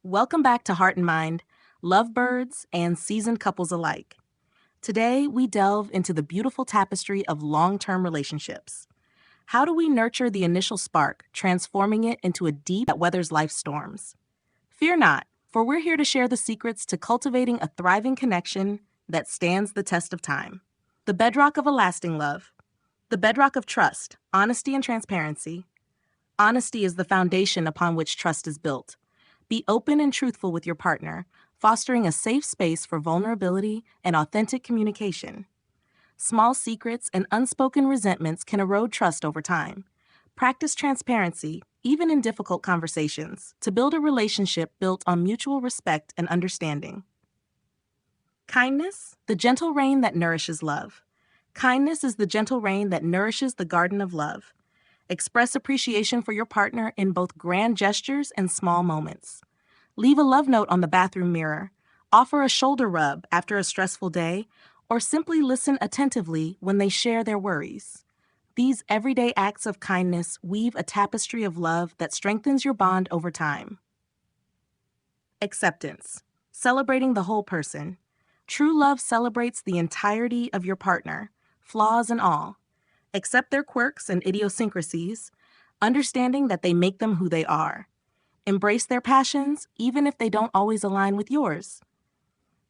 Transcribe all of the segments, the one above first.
Welcome back to Heart and Mind, lovebirds and seasoned couples alike. Today, we delve into the beautiful tapestry of long-term relationships. How do we nurture the initial spark, transforming it into a deep that weathers life's storms? Fear not, for we're here to share the secrets to cultivating a thriving connection that stands the test of time. The bedrock of a lasting love. The bedrock of trust, honesty, and transparency. Honesty is the foundation upon which trust is built. Be open and truthful with your partner, fostering a safe space for vulnerability and authentic communication. Small secrets and unspoken resentments can erode trust over time. Practice transparency, even in difficult conversations, to build a relationship built on mutual respect and understanding. Kindness, the gentle rain that nourishes love. Kindness is the gentle rain that nourishes the garden of love. Express appreciation for your partner in both grand gestures and small moments. Leave a love note on the bathroom mirror, offer a shoulder rub after a stressful day, or simply listen attentively when they share their worries. These everyday acts of kindness weave a tapestry of love that strengthens your bond over time. Acceptance, celebrating the whole person. True love celebrates the entirety of your partner, flaws and all. Accept their quirks and idiosyncrasies, understanding that they make them who they are. Embrace their passions, even if they don't always align with yours.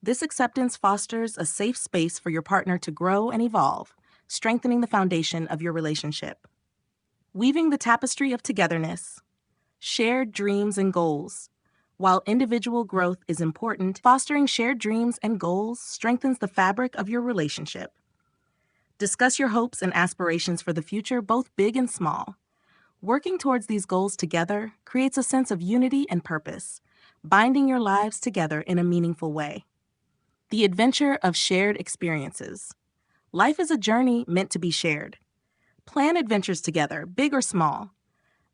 This acceptance fosters a safe space for your partner to grow and evolve, strengthening the foundation of your relationship. Weaving the tapestry of togetherness. Shared dreams and goals. While individual growth is important, fostering shared dreams and goals strengthens the fabric of your relationship. Discuss your hopes and aspirations for the future, both big and small. Working towards these goals together creates a sense of unity and purpose, binding your lives together in a meaningful way. The adventure of shared experiences. Life is a journey meant to be shared. Plan adventures together, big or small.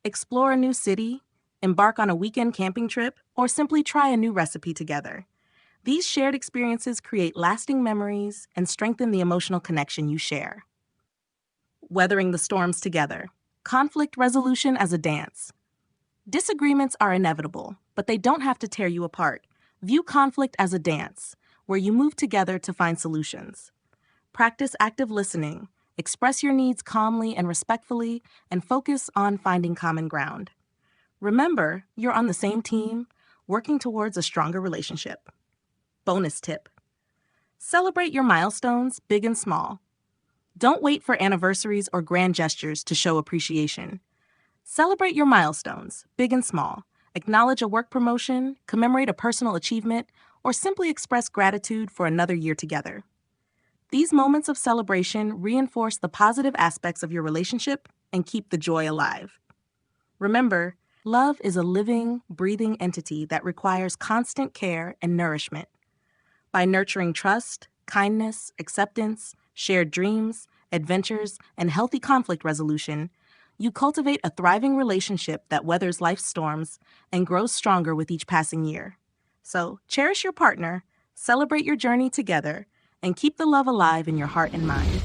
Explore a new city, embark on a weekend camping trip, or simply try a new recipe together. These shared experiences create lasting memories and strengthen the emotional connection you share. Weathering the storms together. Conflict resolution as a dance. Disagreements are inevitable, but they don't have to tear you apart. View conflict as a dance, where you move together to find solutions. Practice active listening, express your needs calmly and respectfully, and focus on finding common ground. Remember, you're on the same team, working towards a stronger relationship. Bonus tip. Celebrate your milestones, big and small. Don't wait for anniversaries or grand gestures to show appreciation. Celebrate your milestones, big and small. Acknowledge a work promotion, commemorate a personal achievement, or simply express gratitude for another year together. These moments of celebration reinforce the positive aspects of your relationship and keep the joy alive. Remember, love is a living, breathing entity that requires constant care and nourishment. By nurturing trust, kindness, acceptance, shared dreams, adventures, and healthy conflict resolution, you cultivate a thriving relationship that weathers life's storms and grows stronger with each passing year. So, cherish your partner, celebrate your journey together, and keep the love alive in your heart and mind.